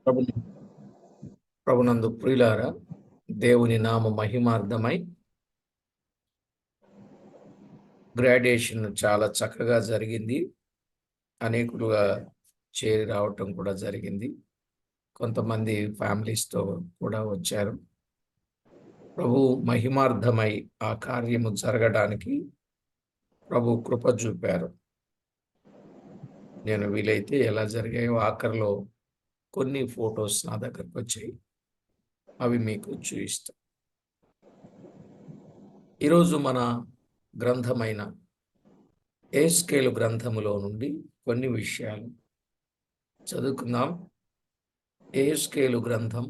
ప్రభు ప్రభునందు ప్రియులారా, దేవుని నామ మహిమార్థమై గ్రాడ్యుయేషన్ చాలా చక్కగా జరిగింది. అనేకులుగా చేరి రావటం కూడా జరిగింది. కొంతమంది ఫ్యామిలీస్తో కూడా వచ్చారు. ప్రభు మహిమార్థమై ఆ కార్యము జరగడానికి ప్రభు కృప చూపారు. నేను వీలైతే ఎలా జరిగాయో ఆఖరిలో కొన్ని ఫొటోస్ నా దగ్గరకు వచ్చాయి, అవి మీకు చూపిస్తాను. ఈరోజు మన గ్రంథమైన యెహెజ్కేలు గ్రంథములో నుండి కొన్ని విషయాలు చదువుకుందాం. యెహెజ్కేలు గ్రంథం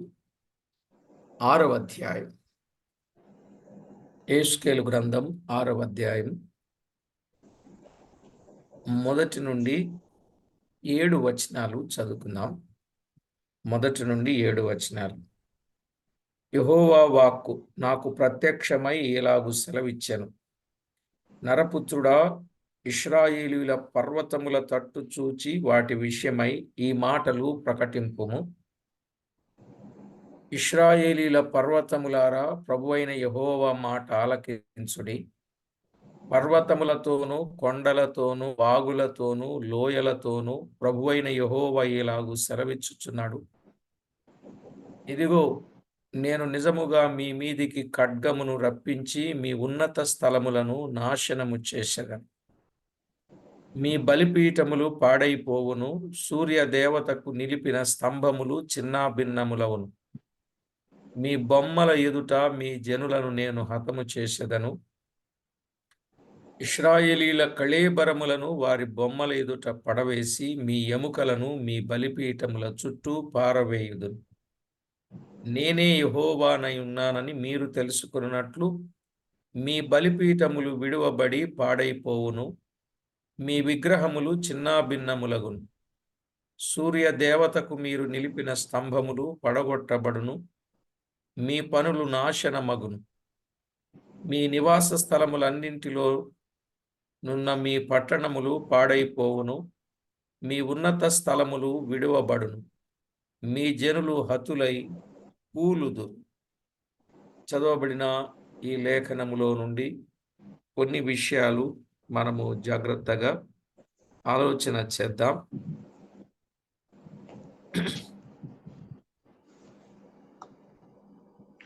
6వ అధ్యాయం. యెహెజ్కేలు గ్రంథం 6వ అధ్యాయం 1 నుండి 7 వచనాలు చదువుకుందాం. 1 నుండి 7 వచనాలు. యెహోవా వాక్కు నాకు ప్రత్యక్షమై ఇలాగు సెలవిచ్చెను. నరపుత్రుడా, ఇశ్రాయేలీయుల పర్వతముల తట్టు చూచి వాటి విషయమై ఈ మాటలు ప్రకటింపుము. ఇశ్రాయేలీయుల పర్వతములారా, ప్రభువైన యెహోవా మాట ఆలకించుడి. పర్వతములతోనూ కొండలతోనూ వాగులతోనూ లోయలతోనూ ప్రభువైన యెహోవా ఇలాగు సెలవిచ్చుచున్నాడు. ఇదిగో, నేను నిజముగా మీ మీదికి ఖడ్గమును రప్పించి మీ ఉన్నత స్థలములను నాశనము చేసెదను. మీ బలిపీఠములు పాడైపోవును, సూర్య దేవతకు నిలిపిన స్తంభములు చిన్నాభిన్నములవును. మీ బొమ్మల ఎదుట మీ జనులను నేను హతము చేసెదను. ఇశ్రాయేలీల కళేబరములను వారి బొమ్మల ఎదుట పడవేసి మీ ఎముకలను మీ బలిపీఠముల చుట్టూ పారవేయుదును. నేనే యెహోవానై ఉన్నానని మీరు తెలుసుకున్నట్లు మీ బలిపీఠములు విడువబడి పాడైపోవును, మీ విగ్రహములు చిన్నాభిన్నములగును. సూర్య దేవతకు మీరు నిలిపిన స్తంభములు పడగొట్టబడును, మీ పనులు నాశనమగును. మీ నివాస స్థలములన్నింటిలో నున్న మీ పట్టణములు పాడైపోవును, మీ ఉన్నత స్థలములు విడువబడును, మీ జనులు హతులై కూలుదురు. చదవబడిన ఈ లేఖనములో నుండి కొన్ని విషయాలు మనము జాగ్రత్తగా ఆలోచన చేద్దాం.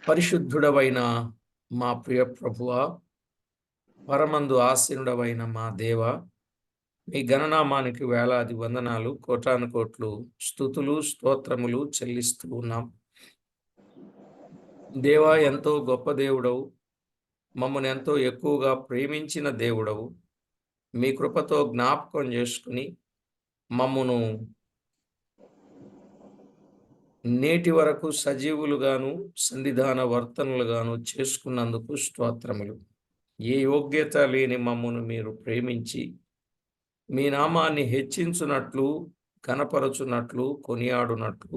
పరిశుద్ధుడవైన మా ప్రియ ప్రభువా, పరమందు ఆసీనుడవైన మా దేవ, మీ గణనామానికి వేలాది వందనాలు, కోటాను కోట్లు స్తుతులు స్తోత్రములు చెల్లిస్తూ ఉన్నాం. దేవా, ఎంతో గొప్ప దేవుడవు, మమ్మల్ని ఎంతో ఎక్కువగా ప్రేమించిన దేవుడవు. మీ కృపతో జ్ఞాపకం చేసుకుని మమ్మను నేటి వరకు సజీవులుగాను సన్నిధాన వర్తనులుగాను చేసుకున్నందుకు స్తోత్రములు. ఏ యోగ్యత లేని మమ్మను మీరు ప్రేమించి మీ నామాన్ని హెచ్చించున్నట్లు, కనపరచున్నట్లు, కొనియాడునట్లు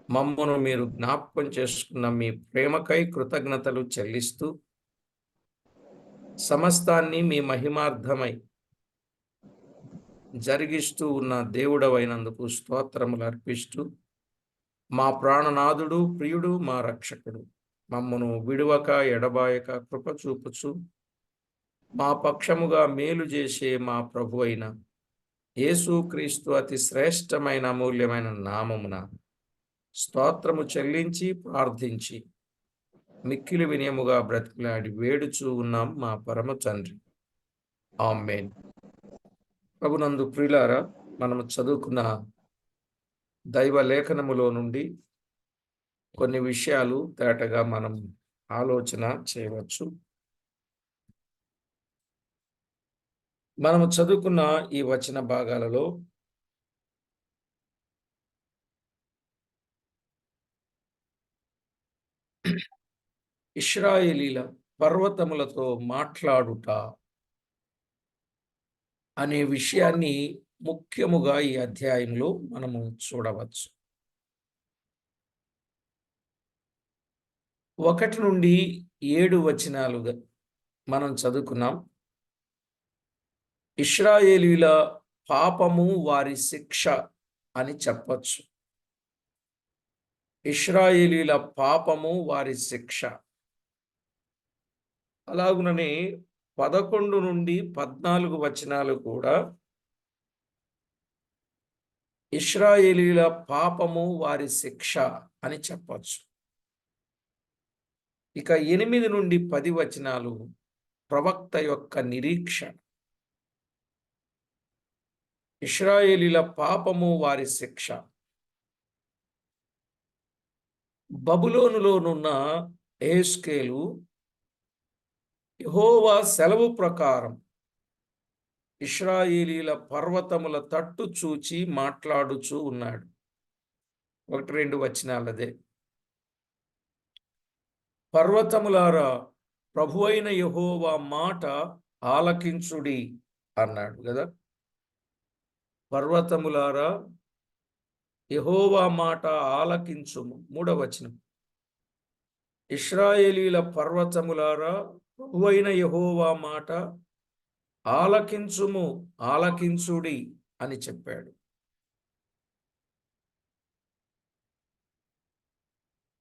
మమ్మను మీరు జ్ఞాపకం చేసుకున్న మీ ప్రేమకై కృతజ్ఞతలు చెల్లిస్తూ సమస్తాన్ని మీ మహిమార్థమై జరిగిస్తూ ఉన్న దేవుడవైనందుకు స్తోత్రములు అర్పిస్తూ, మా ప్రాణనాథుడు, ప్రియుడు, మా రక్షకుడు, మమ్మను విడువక ఎడబాయక కృప చూపుచు మా పక్షముగా మేలు చేసే మా ప్రభు అయిన యేసుక్రీస్తు అతి శ్రేష్టమైన అమూల్యమైన నామమున స్తోత్రము చెల్లించి ప్రార్థించి మిక్కిలి వినయముగా బ్రతికిలాడి వేడుచూ ఉన్నాం మా పరమ తండ్రి. ఆమేన్. ప్రభునందు ప్రియులారా, మనము చదువుకున్న దైవ లేఖనములో నుండి కొన్ని విషయాలు తేటగా మనం ఆలోచన చేయవచ్చు. మనము చదువుకున్న ఈ వచన భాగాలలో ఇశ్రాయేలీల పర్వతములతో మాట్లాడుట అనే విషయాన్ని ముఖ్యముగా ఈ అధ్యాయంలో మనము చూడవచ్చు. 1 నుండి 7 వచనాలుగా మనం చదువుకున్నాం. ఇశ్రాయేలీల పాపము వారి శిక్ష అని చెప్పచ్చు. ఇశ్రాయేలీల పాపము వారి శిక్ష. అలాగుననే 11 నుండి 14 వచనాలు కూడా ఇశ్రాయేలీల పాపము వారి శిక్ష అని చెప్పొచ్చు. ఇక 8 నుండి 10 వచనాలు ప్రవక్త యొక్క నిరీక్షణ. ఇశ్రాయేలీల పాపము వారి శిక్ష. బబులోనులోనున్న యెహెజ్కేలు యెహోవా సెలవు ప్రకారం ఇశ్రాయేలీల పర్వతముల తట్టు చూచి మాట్లాడుచూ ఉన్నాడు. 1-2 వచనాలదే. పర్వతములారా, ప్రభువైన యెహోవా మాట ఆలకించుడి అన్నాడు కదా. పర్వతములారా, యెహోవా మాట ఆలకించుము. 3వ వచనం. ఇశ్రాయేలీల పర్వతములారా, ప్రభువైన యెహోవా మాట ఆలకించుము, ఆలకించుడి అని చెప్పాడు.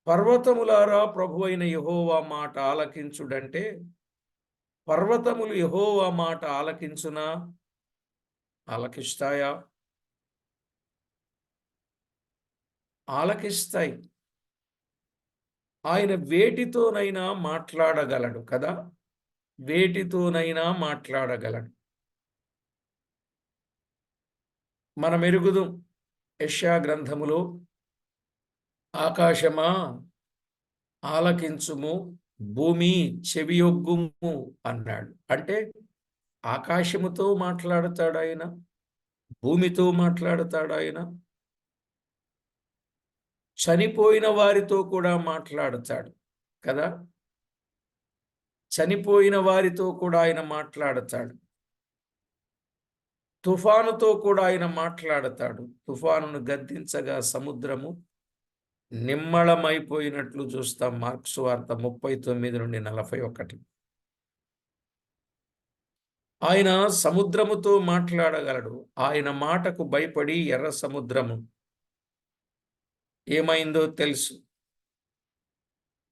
పర్వతములారా, ప్రభువైన యెహోవా మాట ఆలకించుడంటే పర్వతములు యెహోవా మాట ఆలకించునా? ఆలకిస్తాయా? ఆలకిస్తాయి. ఆయన వేటితోనైనా మాట్లాడగలడు కదా. వేటితోనైనా మాట్లాడగలడు. మనం ఎరుగుదుం యెషయా గ్రంథములో, ఆకాశమా ఆలకించుము, భూమి చెవియొగ్గుము అన్నాడు. అంటే ఆకాశముతో మాట్లాడతాడు ఆయన, భూమితో మాట్లాడతాడు ఆయన, చనిపోయిన వారితో కూడా మాట్లాడతాడు కదా. చనిపోయిన వారితో కూడా ఆయన మాట్లాడతాడు. తుఫానుతో కూడా ఆయన మాట్లాడతాడు. తుఫానును గద్దించగా సముద్రము నిమ్మళమైపోయినట్లు చూస్తాం. మార్కు సువార్త 39-41. ఆయన సముద్రముతో మాట్లాడగలడు. ఆయన మాటకు భయపడి ఎర్ర సముద్రము ఏమైందో తెలుసు.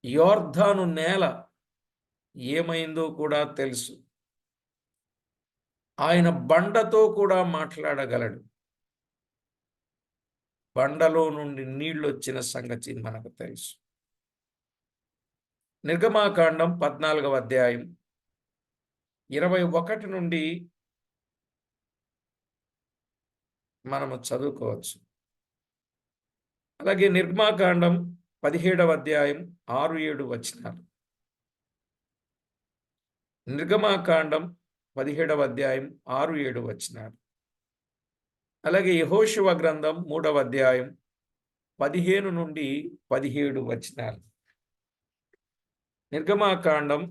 యోర్దాను నేల ఏమైందో కూడా తెలుసు. ఆయన బండతో కూడా మాట్లాడగలడు. బండలో నుండి నీళ్లు వచ్చిన సంగతి మనకు తెలుసు. నిర్గమాకాండం 14వ అధ్యాయం 21 నుండి మనము చదువుకోవచ్చు. అలాగే నిర్గమాకాండం 17వ అధ్యాయం 6-7 వచనాలు. నిర్గమాకాండం 17వ అధ్యాయం 6-7 వచనాలు. అలాగే యెహోషువ గ్రంథం 3వ అధ్యాయం 15 నుండి 17 వచనాలు. నిర్గమాకాండం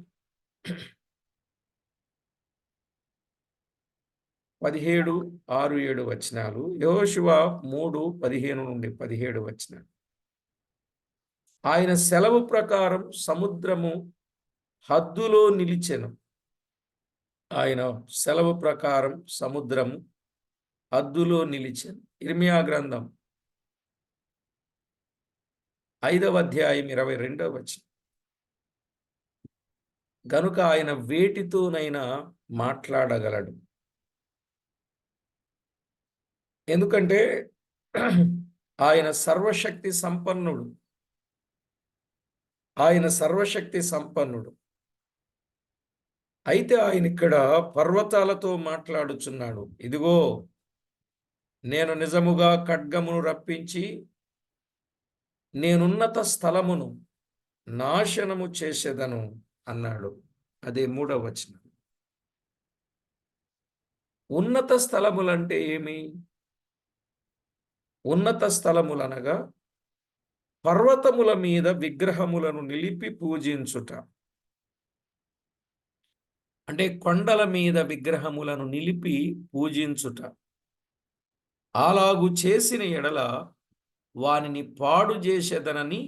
17, 6-7 వచనాలు. యెహోషువ 3, 15 నుండి 17 వచనాలు. ఆయన సెలవు ప్రకారం సముద్రము హద్దులో నిలిచెను. ఆయన సెలవు ప్రకారం సముద్రము హద్దులో నిలిచెను. ఇర్మియా గ్రంథం 5వ అధ్యాయం 22వ వచనం. గనుక ఆయన వేటితోనైనా మాట్లాడగలడు. ఎందుకంటే ఆయన సర్వశక్తి సంపన్నుడు. ఆయన సర్వశక్తి సంపన్నుడు. అయితే ఆయన ఇక్కడ పర్వతాలతో మాట్లాడుచున్నాడు. ఇదిగో, నేను నిజముగా ఖడ్గమును రప్పించి నేనున్నత స్థలమును నాశనము చేసేదను అన్నాడు. అదే 3వ వచనం. ఉన్నత స్థలములంటే ఏమి? ఉన్నత స్థలములనగా పర్వతముల మీద విగ్రహములను నిలిపి పూజించుట. అంటే కొండల మీద విగ్రహములను నిలిపి పూజించుట. అలాగు చేసిన ఎడల వానిని పాడు చేసేదనని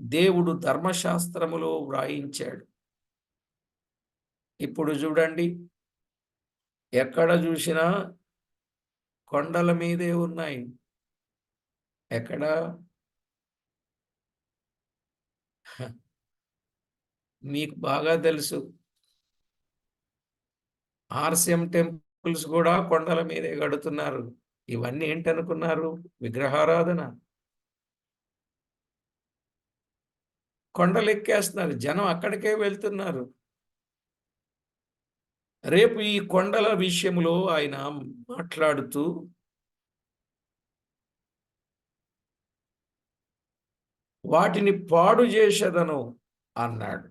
దేవుడు ధర్మశాస్త్రములో వ్రాయించాడు. ఇప్పుడు చూడండి, ఎక్కడ చూసినా కొండల మీదే ఉన్నాయి. ఎక్కడ? మీకు బాగా తెలుసు. ఆర్‌సీఎం టెంపుల్స్ గూడా కొండల మీదే కడుతున్నారు. ఇవన్నీ ఏంటనుకున్నారు? విగ్రహారాధన. కొండలెక్కేస్తున్నారు. జనం అక్కడికే వెళ్తున్నారు. రేపు ఈ కొండల విషయంలో ఆయన మాట్లాడుతూ వాటిని పాడు చేసేదను అన్నాడు.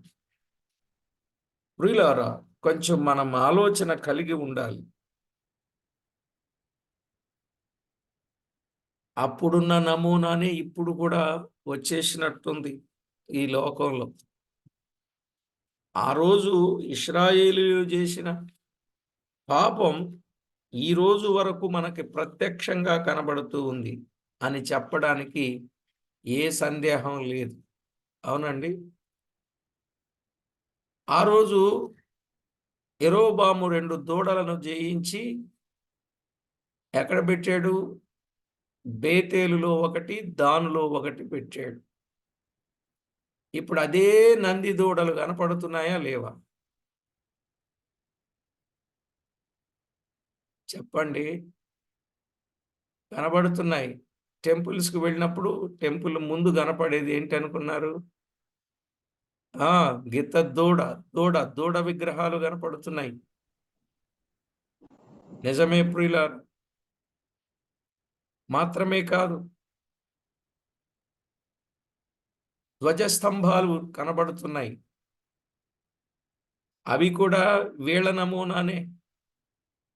ప్రియులారా, కొంచెం మనం ఆలోచన కలిగి ఉండాలి. అప్పుడున్న నమూనానే ఇప్పుడు కూడా వచ్చేసినట్టుంది ఈ లోకంలో. ఆ రోజు ఇశ్రాయేలీయులు చేసిన పాపం ఈ రోజు వరకు మనకి ప్రత్యక్షంగా కనబడుతూ ఉంది అని చెప్పడానికి ఏ సందేహం లేదు. అవునండి. ఆ రోజు యెరోబాము 2 దూడలను జయించి ఎక్కడ పెట్టాడు? బేతేలులో ఒకటి, దానులో ఒకటి పెట్టాడు. ఇప్పుడు అదే నంది దూడలు కనపడుతున్నాయా? లేవా? చెప్పండి. కనబడుతున్నాయి. టెంపుల్స్‌కి వెళ్ళినప్పుడు టెంపుల్ ముందు కనపడేది ఏంటనుకున్నారు? ఆ! గిత్త దూడ, దూడ విగ్రహాలు కనపడుతున్నాయి. నిజమే ప్రియులారా. మాత్రమే కాదు, ధ్వజస్తంభాలు కనబడుతున్నాయి. అవి కూడా వీళ్ళ నమూనానే.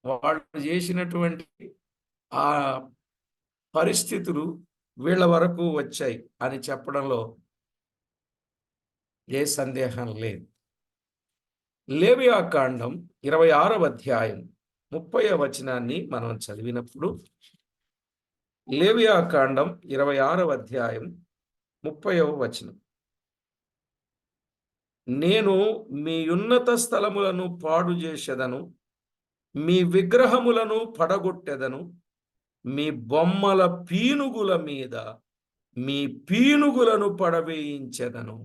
వాళ్ళు చేసినటువంటి ఆ పరిస్థితులు వీళ్ళ వరకు వచ్చాయి అని చెప్పడంలో ఏ సందేహం లేదు. లేవియాకాండం 26వ అధ్యాయం 30వ వచనాన్ని మనం చదివినప్పుడు, లేవియాకాండం 26వ అధ్యాయం 30వ వచనం. నేను మీ ఉన్నత స్థలములను పాడు చేసెదను, మీ విగ్రహములను పడగొట్టెదను, మీ బొమ్మల పీనుగుల మీద మీ పీనుగులను పడవేయించెదను.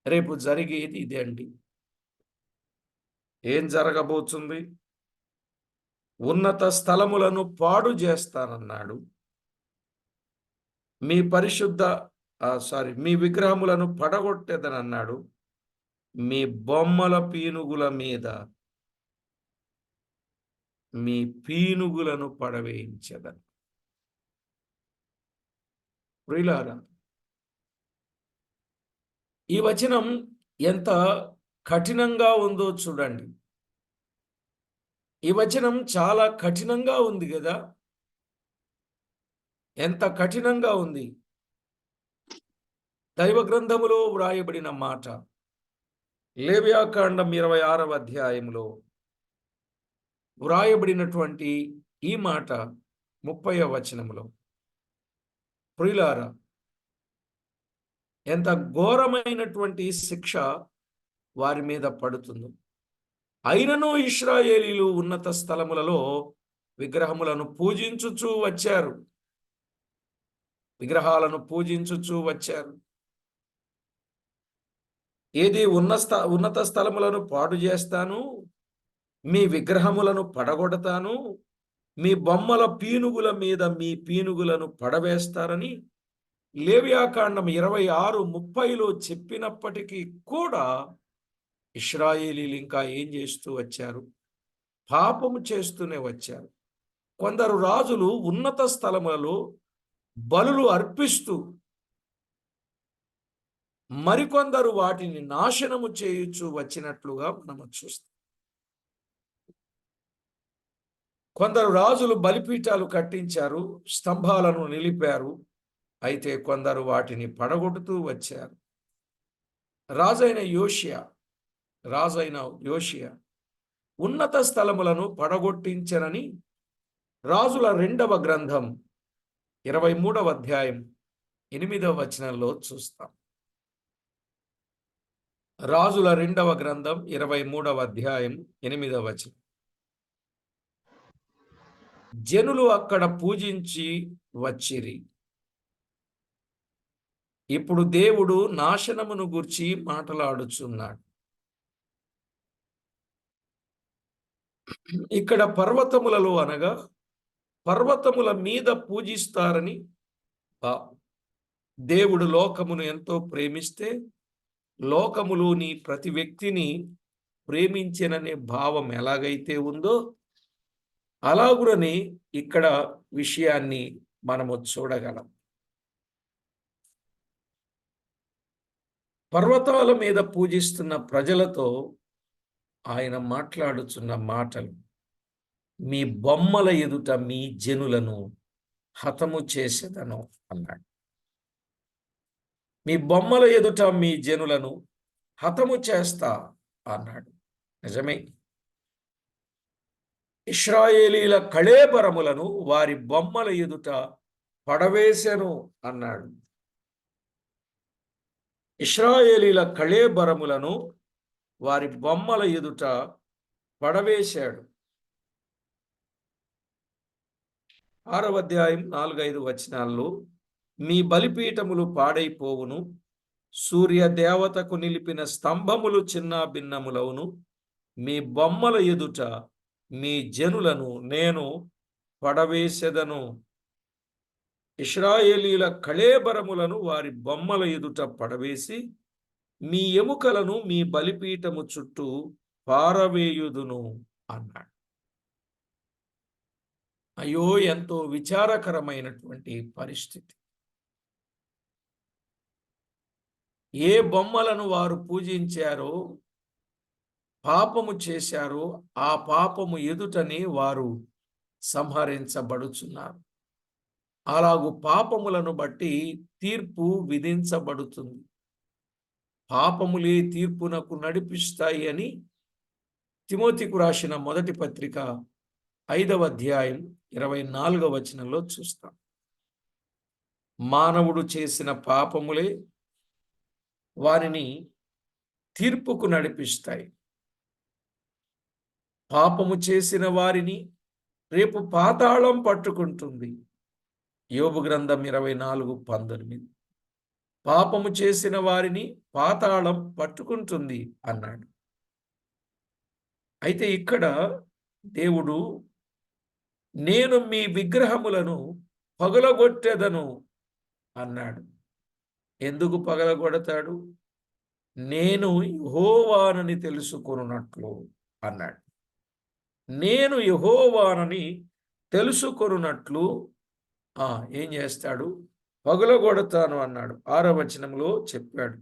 రేపు జరిగేది ఇదే అండి. ఏం జరగబోతుంది? ఉన్నత స్థలములను పాడు చేస్తానన్నాడు. మీ పరిశుద్ధ మీ విగ్రహములను పడగొట్టేదనన్నాడు. మీ బొమ్మల పీనుగుల మీద మీ పీనుగులను పడవేయించెదను. ప్రియులారా, ఈ వచనం ఎంత కఠినంగా ఉందో చూడండి. ఈ వచనం చాలా కఠినంగా ఉంది గదా! ఎంత కఠినంగా ఉంది. దైవ గ్రంథములో వ్రాయబడిన మాట. లేవ్యాకాండం 26వ అధ్యాయంలో వ్రాయబడినటువంటి ఈ మాట 30వ వచనములో. ప్రియులారా, ఎంత ఘోరమైనటువంటి శిక్ష వారి మీద పడుతుందో. అయినను ఇశ్రాయేలీయులు ఉన్నత స్థలములలో విగ్రహములను పూజించుచూ వచ్చారు. విగ్రహాలను పూజించుచూ వచ్చారు. ఏది ఉన్నత స్థలములను పాడు చేస్తాను, మీ విగ్రహములను పడగొడతాను, మీ బొమ్మల పీనుగుల మీద మీ పీనుగులను పడవేస్తారని లేవియాకాండం 26:30లో చెప్పినప్పటికీ కూడా ఇశ్రాయేలీయులు ఇంకా ఏం చేస్తూ వచ్చారు? పాపము చేస్తూనే వచ్చారు. కొందరు రాజులు ఉన్నత స్థలములలో బలులు అర్పిస్తూ, మరికొందరు వాటిని నాశనము చేయుచు వచ్చినట్లుగా మనము చూస్తాం. కొందరు రాజులు బలిపీఠాలు కట్టించారు, స్తంభాలను నిలిపారు. అయితే కొందరు వాటిని పడగొడుతూ వచ్చారు. రాజైన యోషియా రాజైన యోషియా ఉన్నత స్థలములను పడగొట్టించనని రాజుల 2వ గ్రంథం 23వ అధ్యాయం 8వ వచనంలో చూస్తాం. రాజుల 2వ గ్రంథం 23వ అధ్యాయం 8వ వచనం. జనులు అక్కడ పూజించి వచ్చిరి. ఇప్పుడు దేవుడు నాశనమును గూర్చి మాటలాడుచున్నాడు. ఇక్కడ పర్వతములలో అనగా పర్వతముల మీద పూజిస్తారని ఆ, దేవుడు లోకమును ఎంతో ప్రేమిస్తే లోకములోని ప్రతి వ్యక్తిని ప్రేమించెననే భావం ఎలాగైతే ఉందో అలాగునని ఇక్కడ విషయాన్ని మనము చూడగలం. పర్వతాల మీద పూజిస్తున్న ప్రజలతో ఆయన మాట్లాడుచున్న మాటలు, మీ బొమ్మల ఎదుట మీ జనులను హతము చేసేదను అన్నాడు. మీ బొమ్మల ఎదుట మీ జనులను హతము చేస్తా అన్నాడు. నిజమే, ఇశ్రాయేలీల కళేబరములను వారి బొమ్మల ఎదుట పడవేసెను అన్నాడు. ఇశ్రాయేలీల కళేబరములను వారి బొమ్మల ఎదుట పడవేశాడు. 6వ అధ్యాయం 4-5 వచనాల్లో మీ బలిపీఠములు పాడైపోవును, సూర్య దేవతకు నిలిపిన స్తంభములు చిన్న భిన్నములవును, మీ బొమ్మల ఎదుట మీ జనులను నేను పడవేసెదను. ఇశ్రాయేలీల కళేబరములను వారి బొమ్మల ఎదుట పడవేసి మీ ఎముకలను మీ బలిపీఠము చుట్టూ పారవేయుదును అన్నాడు. అయ్యో, ఎంతో విచారకరమైనటువంటి పరిస్థితి. ఏ బొమ్మలను వారు పూజించారో, పాపము చేశారో ఆ పాపము ఎదుటనే వారు సంహరించబడుచున్నారు. అలాగు పాపములను బట్టి తీర్పు విధించబడుతుంది. పాపములే తీర్పునకు నడిపిస్తాయి అని తిమోతికు రాసిన మొదటి పత్రిక 5వ అధ్యాయం 24వ వచనంలో చూస్తాం. మానవుడు చేసిన పాపములే వారిని తీర్పుకు నడిపిస్తాయి. పాపము చేసిన వారిని రేపు పాతాళం పట్టుకుంటుంది. యోబు గ్రంథం 24:19. పాపము చేసిన వారిని పాతాళం పట్టుకుంటుంది అన్నాడు. అయితే ఇక్కడ దేవుడు నేను మీ విగ్రహములను పగలగొట్టెదను అన్నాడు. ఎందుకు పగలగొడతాడు? నేను యెహోవానని తెలుసుకొనున్నట్లు అన్నాడు. నేను యెహోవానని తెలుసుకొనున్నట్లు ఏం చేస్తాడు? పగలగొడతాను అన్నాడు. 6వ వచనంలో చెప్పాడు,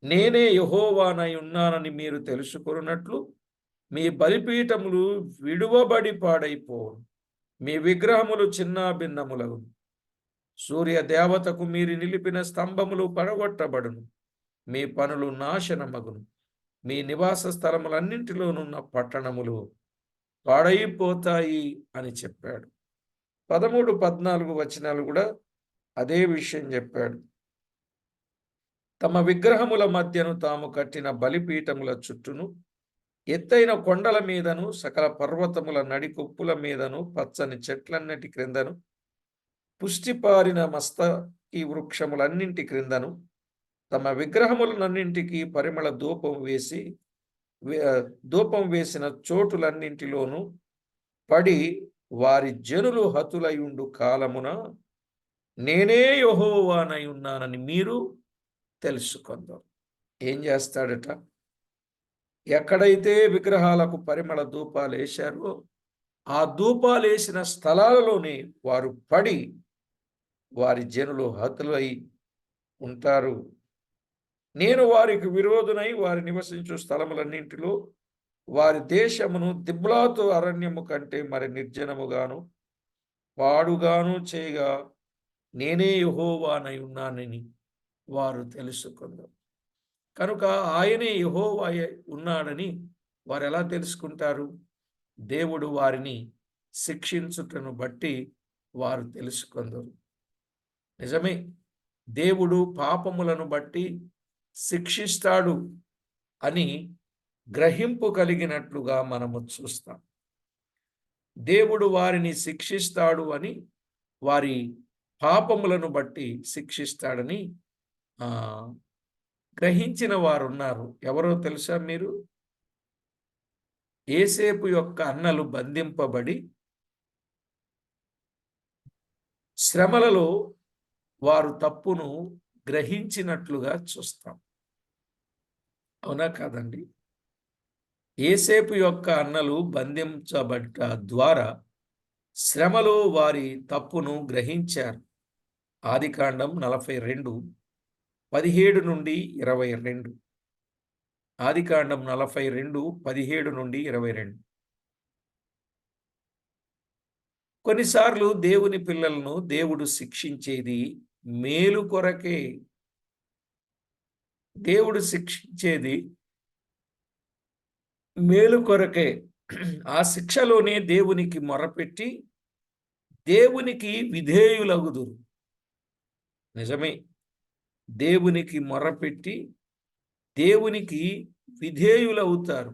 నేనే యెహోవానై ఉన్నానని మీరు తెలుసుకొనున్నట్లు మీ బలిపీఠములు విడువబడి పాడైపోవును, మీ విగ్రహములు చిన్న భిన్నములగును, సూర్య దేవతకు మీరు నిలిపిన స్తంభములు పడగొట్టబడును, మీ పనులు నాశనమగును, మీ నివాస స్థలములన్నింటిలోనున్న పట్టణములు పాడైపోతాయి అని చెప్పాడు. 13, 14 వచనాలు కూడా అదే విషయం చెప్పాడు. తమ విగ్రహముల మధ్యను తాము కట్టిన బలిపీఠముల చుట్టూను, ఎత్తైన కొండల మీదను, సకల పర్వతముల నడికొప్పుల మీదను, పచ్చని చెట్లన్నిటి క్రిందను, పుష్టిపారిన మస్తకి వృక్షములన్నింటి క్రిందను తమ విగ్రహములన్నింటికి పరిమళ ధూపం వేసిన చోటులన్నింటిలోనూ పడి వారి జనులు హతులయుండు కాలమున నేనే యెహోవానై ఉన్నానని మీరు తెలుసుకుందాం. ఏం చేస్తాడట? ఎక్కడైతే విగ్రహాలకు పరిమళ ధూపాలు వేశారో ఆ ధూపాలు వేసిన స్థలాలలోనే వారు పడి వారి జనులు హతులై ఉంటారు. నేను వారికి విరోధునై వారి నివసించు స్థలములన్నింటిలో వారి దేశమును దిబ్లాతు అరణ్యము కంటే మరి నిర్జనముగాను పాడుగాను చేయగా నేనే యెహోవానై ఉన్నానని వారు తెలుసుకుందాం. కనుక ఆయనే యెహోవా ఉన్నాడని వారు ఎలా తెలుసుకుంటారు? దేవుడు వారిని శిక్షించుటను బట్టి వారు తెలుసుకుందరు. నిజమే, దేవుడు పాపములను బట్టి శిక్షిస్తాడు అని గ్రహింపు కలిగినట్లుగా మనము చూస్తాం. దేవుడు వారిని శిక్షిస్తాడు అని, వారి పాపములను బట్టి శిక్షిస్తాడని ఆ, గ్రహించిన వారున్నారు. ఎవరో తెలుసా మీరు? యోసేపు యొక్క అన్నలు బంధింపబడి శ్రమలలో వారు తప్పును గ్రహించినట్లుగా చూస్తాం. అవునా కాదండి? యోసేపు యొక్క అన్నలు బంధించబడ్డ ద్వారా శ్రమలో వారి తప్పును గ్రహించారు. ఆదికాండం 42, 17 నుండి 22. ఆదికాండం 42, 17 నుండి 22. కొన్నిసార్లు దేవుని పిల్లలను దేవుడు శిక్షించేది మేలు కొరకే. దేవుడు శిక్షించేది మేలు కొరకే. ఆ శిక్షలోనే దేవునికి మొరపెట్టి దేవునికి విధేయులగుదురు. నిజమే. దేవునికి మొరపెట్టి దేవునికి విధేయులవుతారు.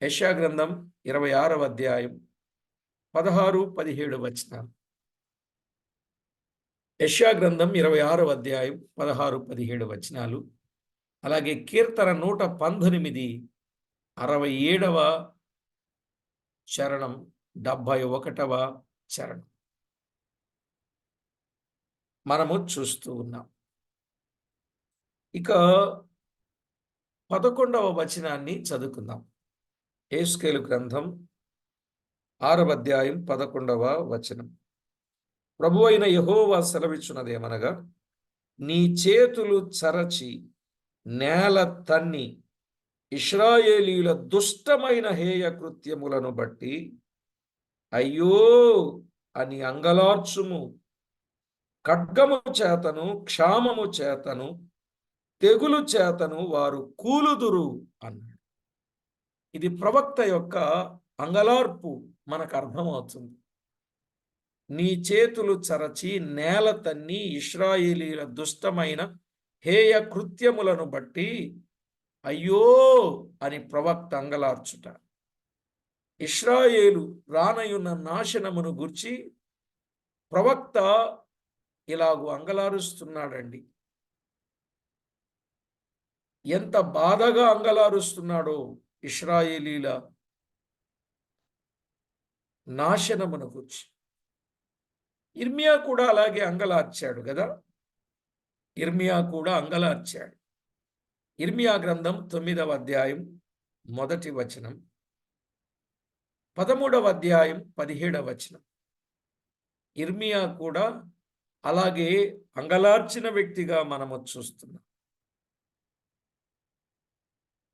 యెషయా గ్రంథం 26వ అధ్యాయం 16, 17 వచనాలు. యెషయా గ్రంథం 26వ అధ్యాయం 16, 17 వచనాలు. అలాగే కీర్తన 119, 67వ చరణం, 71వ చరణం మనము చూస్తూ ఉన్నాం. ఇక 11వ వచనాన్ని చదువుకుందాం. యెహెజ్కేలు గ్రంథం 6వ అధ్యాయం 11వ వచనం. ప్రభువైన యెహోవా సెలవిచ్చున్నదేమనగా, నీ చేతులు చరచి నేల తన్ని ఇశ్రాయేలీయుల దుష్టమైన హేయ కృత్యములను బట్టి అయ్యో అని అంగలార్చుము. ఖడ్గము చేతను, క్షామము చేతను, తెగులు చేతను వారు కూలుదురు అన్నాడు. ఇది ప్రవక్త యొక్క అంగలార్పు మనకు అర్థమవుతుంది. నీ చేతులు చరచి నేల తన్ని ఇశ్రాయేలీయుల దుష్టమైన హేయ కృత్యములను బట్టి అయ్యో అని ప్రవక్త అంగలార్చుట. ఇశ్రాయేలు రానయున్న నాశనమును గూర్చి ప్రవక్త ఇలాగూ అంగలారుస్తున్నాడండి. ఎంత బాధగా అంగలారుస్తున్నాడో ఇశ్రాయేలీల నాశనమును గూర్చి. ఇర్మియా కూడా అలాగే అంగలార్చాడు కదా. ఇర్మియా కూడా అంగలార్చాడు. ఇర్మియా గ్రంథం 9వ అధ్యాయం 1వ వచనం, 13వ అధ్యాయం 17వ వచనం. ఇర్మియా కూడా అలాగే అంగలార్చిన వ్యక్తిగా మనము చూస్తున్నాం.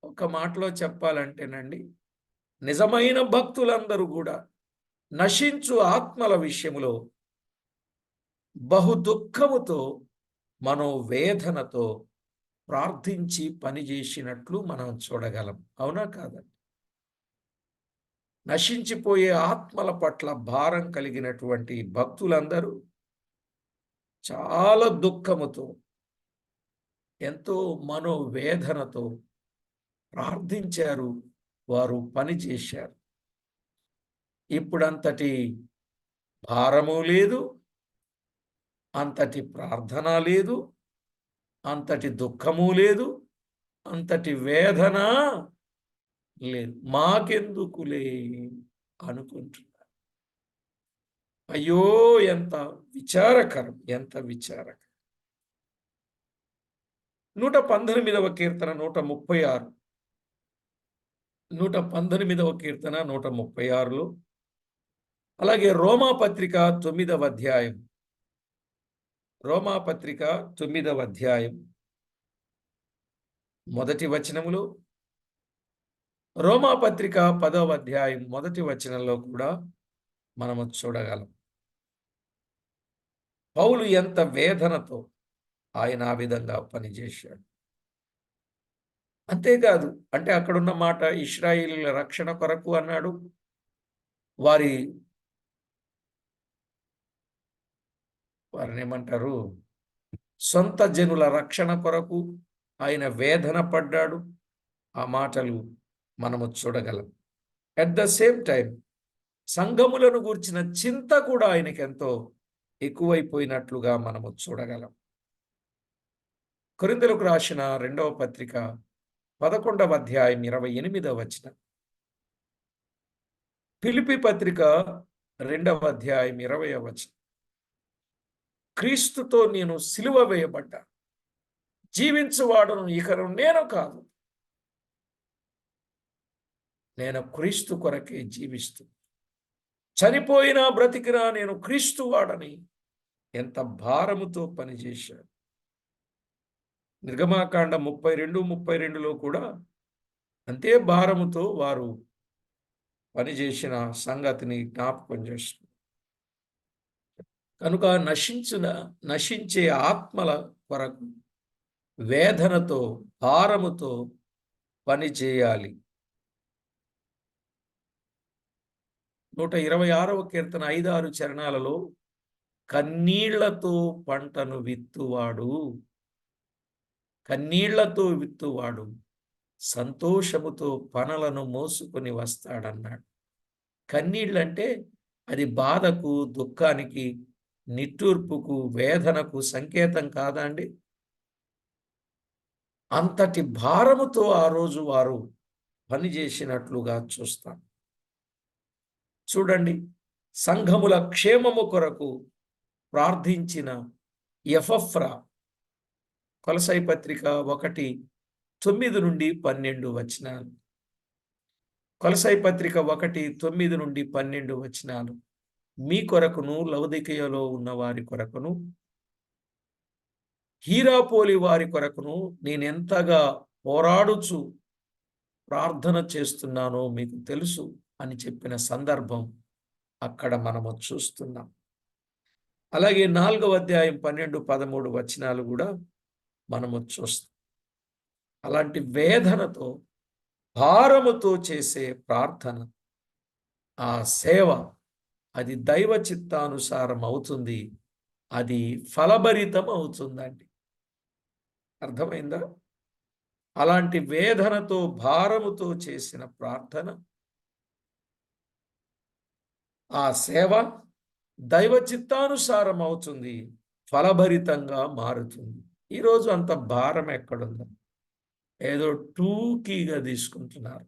ఒక మాటలో చెప్పాలంటేనండి, నిజమైన భక్తులందరూ కూడా నశించు ఆత్మల విషయములో బహు దుఃఖముతో మనోవేదనతో ప్రార్థించి పనిచేసినట్లు మనం చూడగలం. అవునా కాదా? నశించిపోయే ఆత్మల పట్ల భారం కలిగినటువంటి భక్తులందరూ చాలా దుఃఖముతో, ఎంతో మనోవేదనతో ప్రార్థించారు, వారు పనిచేశారు. ఇప్పుడంతటి భారము లేదు, అంతటి ప్రార్థన లేదు, అంతటి దుఃఖము లేదు, అంతటి వేదన లేదు. మాకెందుకులే అనుకుంటున్నారు. అయ్యో ఎంత విచారకరం, ఎంత విచారకరం. 119వ కీర్తన 136, 119వ కీర్తన 136లో, అలాగే రోమాపత్రిక 9వ అధ్యాయం, రోమాపత్రిక 9వ అధ్యాయం 1వ వచనములో, రోమాపత్రిక 10వ అధ్యాయం 1వ వచనంలో కూడా మనము చూడగలం. పౌలు ఎంత వేదనతో ఆయన ఆ విధంగా పనిచేశాడు. అంతేకాదు, అంటే అక్కడున్న మాట ఇశ్రాయేలీయుల రక్షణ కొరకు అన్నాడు. వారిని ఏమంటారు, సొంత జనుల రక్షణ కొరకు ఆయన వేదన పడ్డాడు. ఆ మాటలు మనము చూడగలం. అట్ ద సేమ్ టైం సంఘములను గూర్చిన చింత కూడా ఆయనకి ఎంతో ఎక్కువైపోయినట్లుగా మనము చూడగలం. కొరింథీయులకు రాసిన 2వ పత్రిక 11వ అధ్యాయం 28వ వచనం. ఫిలిప్పీ పత్రిక 2వ అధ్యాయం 20వ వచనం. క్రీస్తుతో నేను సిలువ వేయబడ్డా, జీవించువాడును ఇకను నేను కాదు, నేను క్రీస్తు కొరకే జీవిస్తూ, చనిపోయినా బ్రతికినా నేను క్రీస్తు వాడని ఎంత భారముతో పనిచేశాడు. నిర్గమాకాండ 32:32లో కూడా అంతే భారముతో వారు పనిచేసిన సంగతిని జ్ఞాపకం చేస్తుంది. కనుక నశించే ఆత్మల కొరకు వేదనతో, భారముతో పని చేయాలి. 126వ కీర్తన 5-6 చరణాలలో కన్నీళ్లతో పంటను విత్తువాడు సంతోషముతో పనలను మోసుకొని వస్తాడన్నాడు. కన్నీళ్ళంటే అది బాధకు, దుఃఖానికి, నిట్టూర్పుకు, వేదనకు సంకేతం కాదా అండి? అంతటి భారముతో ఆ రోజు వారు పనిచేసినట్లుగా చూస్తాం. చూడండి, సంఘముల క్షేమము కొరకు ప్రార్థించిన ఎపఫ్రా, కొలసై పత్రిక 1:9-12 వచనాలు. కొలసై పత్రిక 1:9-12 వచనాలు. మీ కొరకును, లవొదికయలో ఉన్న వారి కొరకును, హీరాపోలి వారి కొరకును నేనెంతగా పోరాడుచు ప్రార్థన చేస్తున్నానో మీకు తెలుసు అని చెప్పిన సందర్భం అక్కడ మనము చూస్తున్నాం. అలాగే 4వ అధ్యాయం 12-13 వచనాలు కూడా మనము చూస్తాం. అలాంటి వేదనతో, భారముతో చేసే ప్రార్థన, ఆ సేవ, అది దైవ చిత్తానుసారం అవుతుంది. అది ఫలభరితం అవుతుందండి. అర్థమైందా? అలాంటి వేదనతో, భారముతో చేసిన ప్రార్థన, ఆ సేవ దైవ చిత్తానుసారం అవుతుంది, ఫలభరితంగా మారుతుంది. ఈరోజు అంత భారం ఎక్కడుందో, ఏదో టూకీగా తీసుకుంటున్నారు.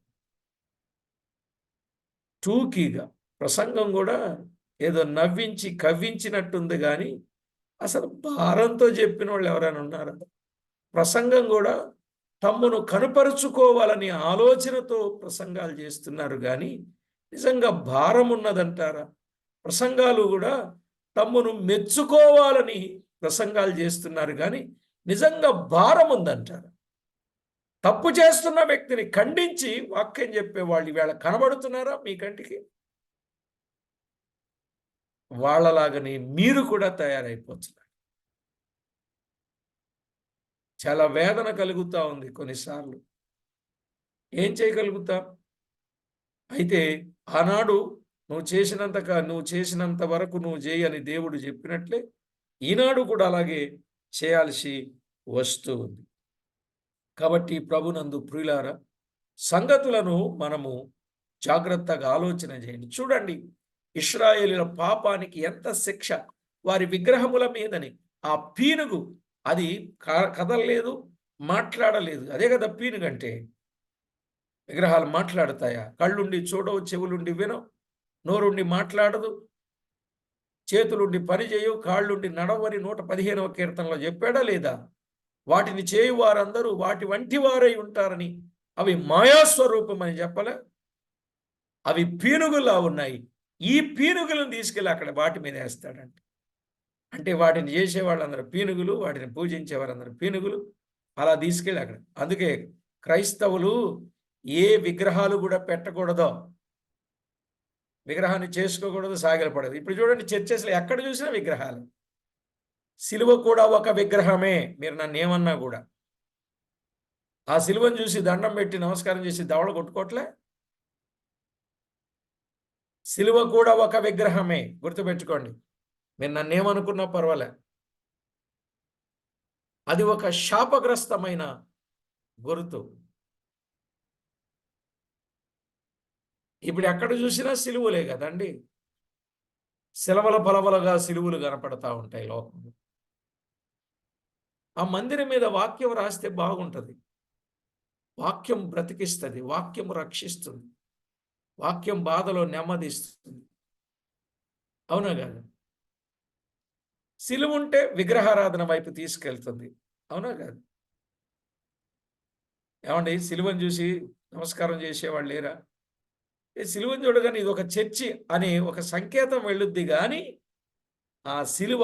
టూకీగా ప్రసంగం కూడా ఏదో నవ్వించి కవ్వించినట్టుంది, కానీ అసలు భారంతో చెప్పిన వాళ్ళు ఎవరైనా ఉన్నారా? ప్రసంగం కూడా తమ్మును కనుపరుచుకోవాలని ఆలోచనతో ప్రసంగాలు చేస్తున్నారు, కానీ నిజంగా భారం ఉన్నదంటారా? ప్రసంగాలు కూడా తమ్మును మెచ్చుకోవాలని ప్రసంగాలు చేస్తున్నారు, కానీ నిజంగా భారం ఉందంటారా? తప్పు చేస్తున్న వ్యక్తిని ఖండించి వాక్యం చెప్పేవాళ్ళు ఈవేళ కనబడుతున్నారా మీ కంటికి? వాళ్ళలాగని మీరు కూడా తయారైపోతున్నారు. చాలా వేదన కలుగుతా ఉంది కొన్నిసార్లు. ఏం చేయగలుగుతాం? అయితే ఆనాడు నువ్వు చేసినంత వరకు నువ్వు చేయని దేవుడు చెప్పినట్లే ఈనాడు కూడా అలాగే చేయాల్సి వస్తూ ఉంది. కాబట్టి ప్రభునందు ప్రియులారా, సంగతులను మనము జాగ్రత్తగా ఆలోచన చేయండి. చూడండి, ఇశ్రాయేలీయుల పాపానికి ఎంత శిక్ష! వారి విగ్రహముల మీదని ఆ పీనుగు అది కదలలేదు, మాట్లాడలేదు. అదే కదా పీనుగంటే. విగ్రహాలు మాట్లాడతాయా? కళ్ళుండి చూడవు, చెవులుండి వినవు, నోరుండి మాట్లాడదు, చేతులుండి పని చేయవు, కాళ్ళుండి నడవని 115వ కీర్తనలో చెప్పాడా లేదా? వాటిని చేయు వారందరూ వాటి వంటి వారై ఉంటారని. అవి మాయాస్వరూపం అని చెప్పలే? అవి పీనుగులా ఉన్నాయి. ఈ పీనుగులను తీసుకెళ్ళి అక్కడ వాటి మీద వేస్తాడంట. అంటే వాటిని చేసే వాళ్ళందరూ పీనుగులు, వాటిని పూజించే వారందరూ పీనుగులు. అలా తీసుకెళ్ళి అక్కడ. అందుకే క్రైస్తవులు ఏ విగ్రహాలు కూడా పెట్టకూడదో, విగ్రహాన్ని చేసుకోకూడదు, సాగిలపడదు. ఇప్పుడు చూడండి, చర్చెస్లో ఎక్కడ చూసినా విగ్రహాలు. సిలువ కూడా ఒక విగ్రహమే. మీరు నన్ను ఏమన్నా కూడా ఆ సిలువను చూసి దండం పెట్టి నమస్కారం చేసి దవడ కొట్టుకోవట్లే. సిలువ కూడా ఒక విగ్రహమే, గుర్తుపెట్టుకోండి. మీరు నన్ను ఏమనుకున్నా పర్వాలే. అది ఒక శాపగ్రస్తమైన గుర్తు. ఇప్పుడు ఎక్కడ చూసినా సిలువలే కదండి. సిలవల బలబలగా సిలువలు కనపడతా ఉంటాయి లోకంలో. ఆ మందిరం మీద వాక్యం రాస్తే బాగుంటది. వాక్యం బ్రతికిస్తది. వాక్యం రక్షిస్తుంది. వాక్యం బాధలో నెమ్మదిస్తుంది. అవునా కాదా? సిలువుంటే విగ్రహారాధన వైపు తీసుకెళ్తుంది. అవునా కాదా? ఏవండీ, సిలువను చూసి నమస్కారం చేసేవాళ్ళు లేరా? ఈ సిలువను చూడగానే ఇదొక చర్చి అనే ఒక సంకేతం వెళ్ళుద్ది గాని, ఆ సిలువ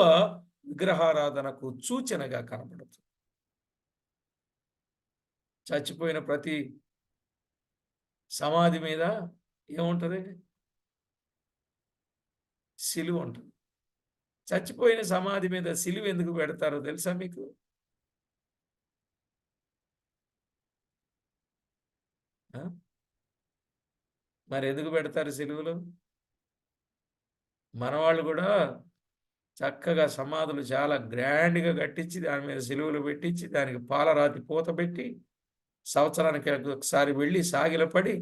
విగ్రహారాధనకు సూచనగా కనపడుతుంది. చచ్చిపోయిన ప్రతి సమాధి మీద ఏముంటది? సిలువ ఉంటది. చచ్చిపోయిన సమాధి మీద సిలువ ఎందుకు పెడతారో తెలుసా మీకు? ఆ! మరెందుకు పెడతారు సిలువలు? మనవాళ్ళు గూడా చక్కగా సమాధులు చాలా గ్రాండ్‌గా కట్టించి, దాని మీద సిలువలు పెట్టించి, దానికి పాలరాతి పూత పెట్టి, సంవత్సరానికి ఒకసారి వెళ్లి సాగిలపడి,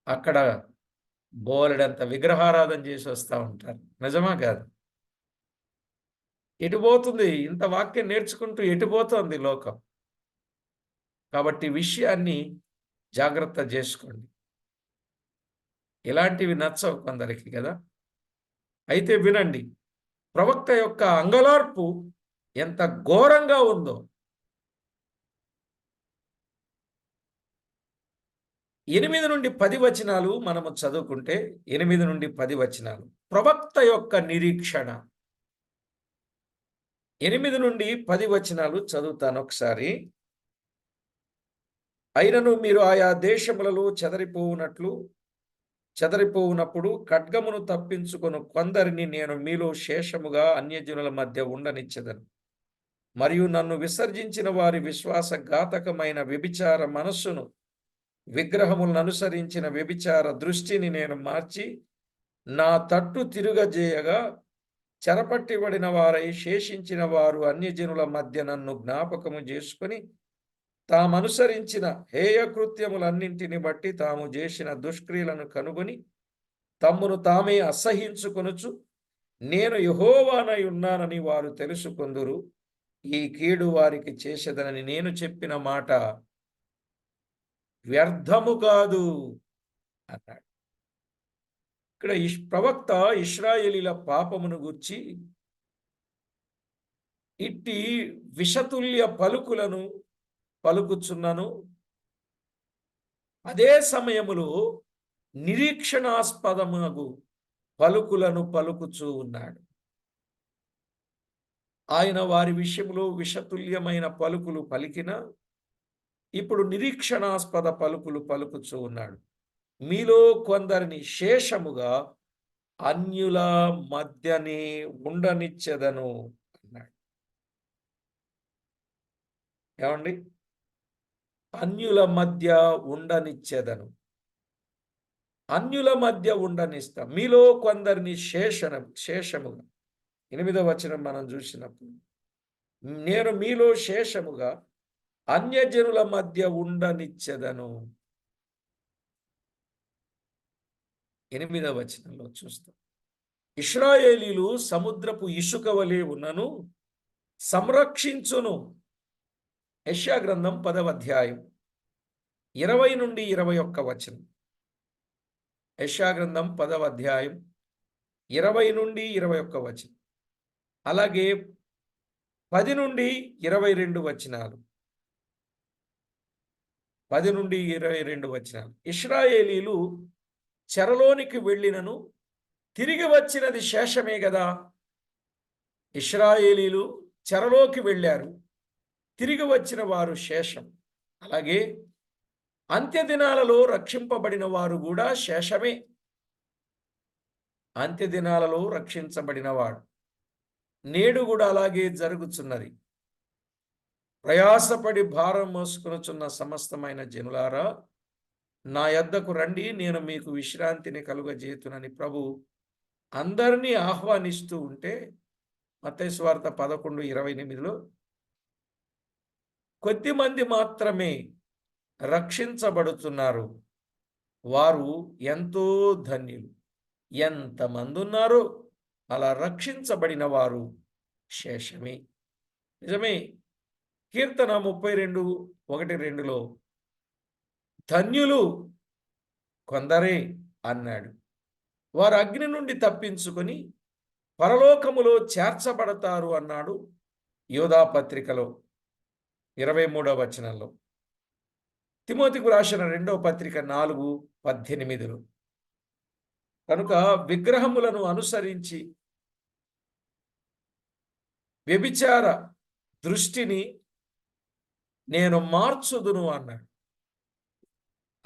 అక్కడ బోలెడంత విగ్రహారాధన చేసి వస్తా ఉంటారు. నిజమా కాదా? ఎటు పోతుంది? ఇంత వాక్యం నేర్చుకుంటూ ఎటు పోతోంది లోకం? కాబట్టి విషయాన్ని జాగ్రత్త జేసుకోండి. ఇలాంటివి నచ్చవు కొందరికి గదా! అయితే వినండి. ప్రవక్త యొక్క అంగలార్పు ఎంత ఘోరంగా ఉందో. 8-10 వచనాలు మనము చదువుకుంటే, 8-10 వచనాలు. ప్రవక్త యొక్క నిరీక్షణ. 8-10 వచనాలు చదువుతాను ఒకసారి. అయినను మీరు ఆయా దేశములలో చెదరిపోవునప్పుడు ఖడ్గమును తప్పించుకొను కొందరిని నేను మీలో శేషముగా అన్యజనుల మధ్య ఉండనిచ్చెదను. మరియు నన్ను విసర్జించిన వారి విశ్వాసఘాతకమైన వ్యభిచార మనస్సును, విగ్రహములను అనుసరించిన వ్యభిచార దృష్టిని నేను మార్చి, నా తట్టు తిరుగజేయగా, చెరపట్టిబడిన వారై శేషించిన వారు అన్యజనుల మధ్య నన్ను జ్ఞాపకము చేసుకొని, తామనుసరించిన హేయకృత్యములన్నింటిని బట్టి తాము చేసిన దుష్క్రియలను కనుగొని, తమ్మును తామే అసహ్యించుకొనుచు, నేను యెహోవానై ఉన్నానని వారు తెలుసుకొందురు. ఈ కీడు వారికి చేసేదనని నేను చెప్పిన మాట వ్యర్థము కాదు అన్నాడు. ఇక్కడ ప్రవక్త ఇశ్రాయేలీల పాపమును గూర్చి ఇట్టి విషతుల్య పలుకులను పలుకుచున్నను, అదే సమయములో నిరీక్షణాస్పదమగు పలుకులను పలుకుచూ ఉన్నాడు. ఆయన వారి విషయంలో విషతుల్యమైన పలుకులు పలికిన, ఇప్పుడు నిరీక్షణాస్పద పలుకులు పలుకుచూ ఉన్నాడు. మీలో కొందరిని శేషముగా అన్యుల మధ్యనే ఉండనిచ్చెదను అన్నాడు. ఏమండి? అన్యుల మధ్య ఉండనిచ్చెదను. అన్యుల మధ్య ఉండనిస్తా. మీలో కొందరిని శేషముగా 8వ వచనం మనం చూసినప్పుడు, నేను మీలో శేషముగా అన్యజనుల మధ్య ఉండనిచ్చెదను. 8వ వచనంలో చూస్తాం. ఇశ్రాయేలీలు సముద్రపు ఇసుక వలె ఉన్నను సంరక్షించును. యెషయా గ్రంథం 10వ అధ్యాయం 20-21 వచనం. యెషయా గ్రంథం 10వ అధ్యాయం 20-21 వచనం. అలాగే 10-22 వచనాలు. 10-22 వచనాలు. ఇశ్రాయేలీలు చెరలోనికి వెళ్ళినను తిరిగి వచ్చినది శేషమే గదా! ఇశ్రాయేలీలు చెరలోకి వెళ్ళారు. తిరిగి వచ్చిన వారు శేషం. అలాగే అంత్యదినాలలో రక్షింపబడిన వారు కూడా శేషమే. అంత్యదినాలలో రక్షించబడినవాడు. నేడు కూడా అలాగే జరుగుతున్నది. ప్రయాసపడి భారం మోసుకొనుచున్న సమస్తమైన జనులారా, నా యొద్దకు రండి, నేను మీకు విశ్రాంతిని కలుగజేతునని ప్రభు అందరినీ ఆహ్వానిస్తూ ఉంటే, మత్తయి సువార్త 11:28లో కొద్దిమంది మాత్రమే రక్షించబడుతున్నారు. వారు ఎంతో ధన్యులు. ఎంతమందున్నారో అలా రక్షించబడిన వారు శేషమే. నిజమే. కీర్తన 32:1-2లో ధన్యులు కొందరే అన్నాడు. వారు అగ్ని నుండి తప్పించుకొని పరలోకములో చేర్చబడతారు అన్నాడు యోధా పత్రికలో 23వ వచనంలో. తిమోతికి రాసిన 2వ పత్రిక 4:18లో. కనుక విగ్రహములను అనుసరించి వ్యభిచార దృష్టిని నేను మార్చుదును అన్నాడు.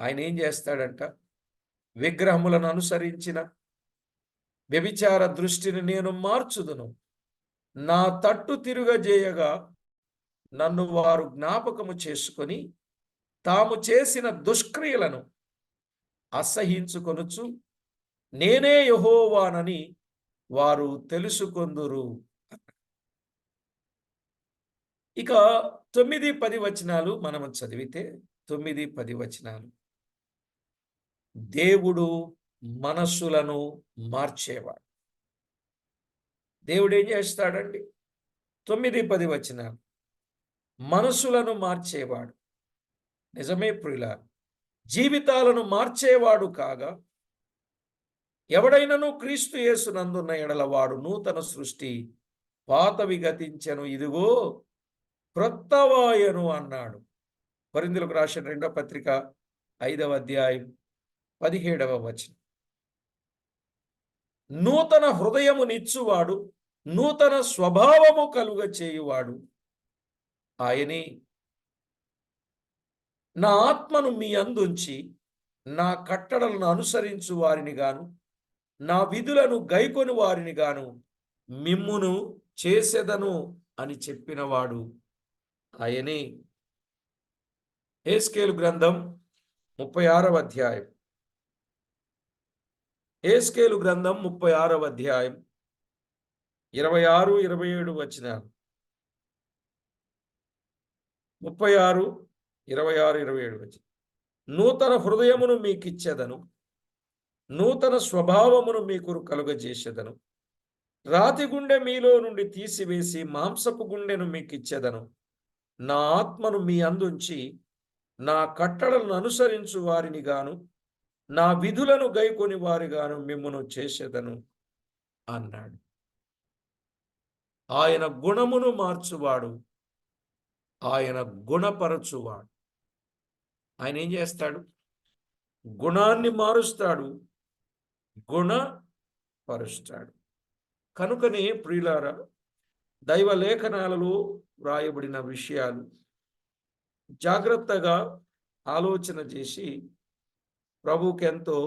ఆయన ఏం చేస్తాడంట? విగ్రహములను అనుసరించిన వ్యభిచార దృష్టిని నేను మార్చుదును. నా తట్టు తిరుగజేయగా నన్ను వారు జ్ఞాపకము చేసుకొని తాము చేసిన దుష్క్రియలను అసహించుకొనుచు నేనే యెహోవానని వారు తెలుసుకొందురు. ఇక 9-10 వచనాలు మనము చదివితే 9-10 వచనాలు. దేవుడు మనస్సులను మార్చేవాడు. దేవుడు ఏం చేస్తాడండి? 9-10 వచనాలు. మనస్సులను మార్చేవాడు. నిజమే ప్రియులారా, జీవితాలను మార్చేవాడు కాగా ఎవడైనను క్రీస్తు యేసునందున్న ఎడల వాడు నూతన సృష్టి, పాతవి గతించెను, ఇదిగో క్రొత్తవాయెను అన్నాడు. కొరింథీయులకు రాసిన 2వ పత్రిక 5వ అధ్యాయం 17వ వచనం. నూతన హృదయమునిచ్చువాడు, నూతన స్వభావము కలుగ చేయువాడు ఆయనే. నా ఆత్మను మీ అందుంచి నా కట్టడలను అనుసరించు వారిని గాను నా విధులను గైకొని వారిని గాను మిమ్మును చేసెదను అని చెప్పినవాడు ఆయనే. హెస్కేలు గ్రంథం 36వ అధ్యాయం. హెస్కేలు గ్రంథం 36వ అధ్యాయం 26-27 వచనాలు. 36, 26, 27 వచనం. నూతన హృదయమును మీకిచ్చెదను, నూతన స్వభావమును మీకు కలుగజేసెదను. రాతి గుండె మీలో నుండి తీసివేసి మాంసపు గుండెను మీకిచ్చెదను. నా ఆత్మను మీ అందుంచి నా కట్టడలను అనుసరించు వారిని గాను నా విధులను గైకొని వారిగాను మిమ్మును చేసెదను అన్నాడు. ఆయన గుణమును మార్చువాడు, ఆయన గుణపరచువాడు. ఆయన ఏం చేస్తాడు? గుణాన్ని మారుస్తాడు, గుణపరుస్తాడు. కనుకనే ప్రియులారా, దైవ లేఖనాలలో వ్రాయబడిన విషయాలు జాగ్రత్తగా ఆలోచన చేసి ప్రభుకెంతో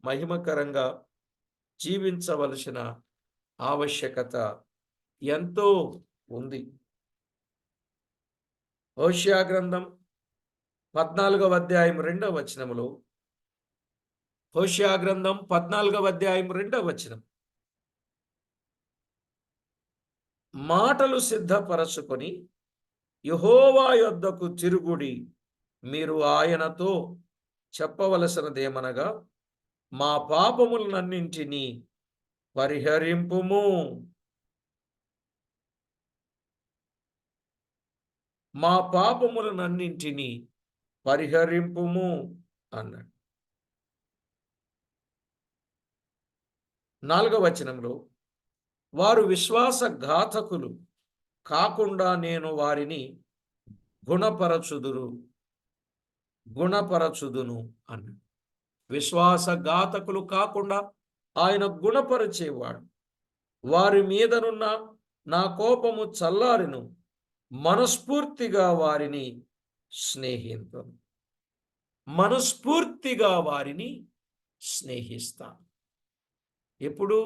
మహిమకరంగా జీవించవలసిన ఆవశ్యకత ఎంతో ఉంది. హోషేయ గ్రంథం 14వ అధ్యాయం 2వ వచనములో, హోషేయ గ్రంథం 14వ అధ్యాయం 2వ వచనం, మాటలు సిద్ధపరచుకొని యెహోవా యొద్దకు తిరుగుడి, మీరు ఆయనతో చెప్పవలసినదేమనగా మా పాపములనన్నింటినీ పరిహరింపుము, మా పాపములనన్నింటినీ పరిహరింపుము అన్నాడు. 4వ వచనంలో, వారు విశ్వాసఘాతకులు కాకుండా నేను వారిని గుణపరచుదును అన్నాడు. విశ్వాసఘాతకులు కాకుండా ఆయన గుణపరిచేవాడు. వారి మీదనున్న నా కోపము చల్లారెను, మనస్ఫూర్తిగా వారిని స్నేహింతును. మనస్ఫూర్తిగా వారిని స్నేహిస్తాను. ఎప్పుడు?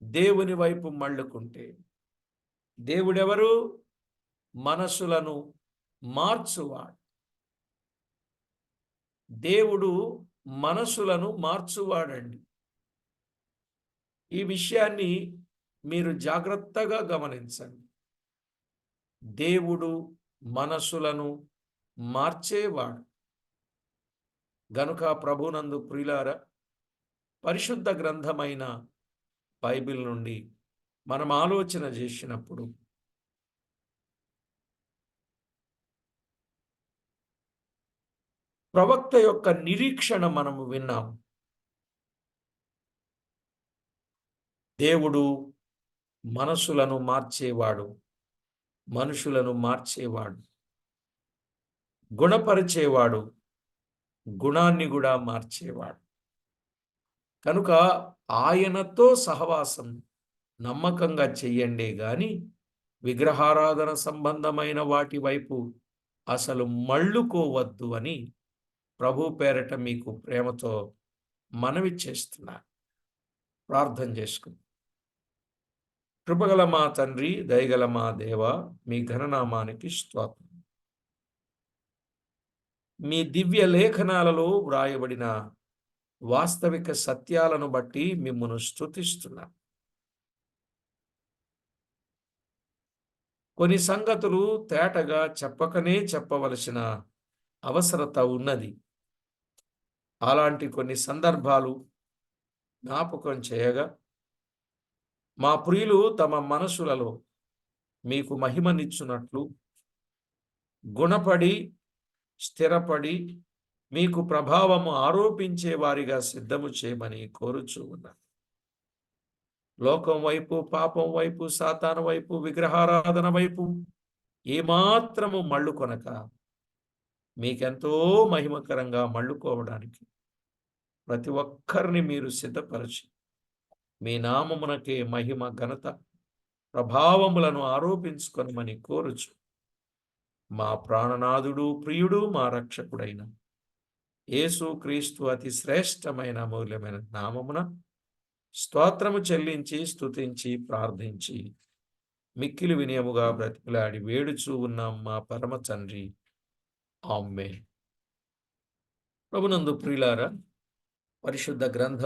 దేవుని వైపు మళ్ళుకుంటే. దేవుడెవరు? మనసులను మార్చువాడు. దేవుడు మనసులను మార్చువాడండి. ఈ విషయాన్ని మీరు జాగ్రత్తగా గమనించండి. దేవుడు మనసులను మార్చేవాడు. గనుక ప్రభునందు ప్రియులారా, పరిశుద్ధ గ్రంథమైన బైబిల్ నుండి మనం ఆలోచన చేసినప్పుడు ప్రవక్త యొక్క నిరీక్షణ మనము విన్నాం. దేవుడు మనసులను మార్చేవాడు, మనుషులను మార్చేవాడు, గుణపరిచేవాడు, గుణాన్ని కూడా మార్చేవాడు. కనుక ఆయనతో సహవాసం నమ్మకంగా చెయ్యండే గాని విగ్రహారాధన సంబంధమైన వాటి వైపు అసలు మళ్ళుకోవద్దు అని ప్రభు పేరట మీకు ప్రేమతో మనవి చేస్తున్నా. ప్రార్థన చేసుకుందాం. కృపగల మా తండ్రి, దయగల మా దేవ, మీ ఘననామానికి స్తోత్రం. మీ దివ్య లేఖనాలలో వ్రాయబడిన వాస్తవిక సత్యాలను బట్టి మిమ్మును స్తుతిస్తున్నా. కొన్ని సంగతులు తేటగా చెప్పకనే చెప్పవలసిన అవసరత ఉన్నది. అలాంటి కొన్ని సందర్భాలు జ్ఞాపకం చేయగా మా ప్రియులు తమ మనసులలో మీకు మహిమనిచ్చునట్లు గుణపడి స్థిరపడి మీకు ప్రభావము ఆరోపించే వారిగా సిద్ధము చేయమని కోరుచూ ఉన్నాను. లోకం వైపు, పాపం వైపు, సాతాను వైపు, విగ్రహారాధన వైపు ఏమాత్రము మళ్ళు కొనక మీకెంతో మహిమకరంగా మళ్ళుకోవడానికి ప్రతి ఒక్కరిని మీరు సిద్ధపరచి మీ నామమునకే మహిమ, ఘనత, ప్రభావములను ఆరోపించుకొనమని కోరుచు మా ప్రాణనాథుడు, ప్రియుడు, మా రక్షకుడైన యేసు క్రీస్తు అతి శ్రేష్టమైన అమూల్యమైన నామమున స్తోత్రము చెల్లించి స్తుతించి ప్రార్థించి మిక్కిలి వినయముగా బ్రతికిలాడి వేడుచూ ఉన్నాం మా పరమ తండ్రి. ఆమేన్. ప్రభునందు ప్రియులారా, పరిశుద్ధ గ్రంథం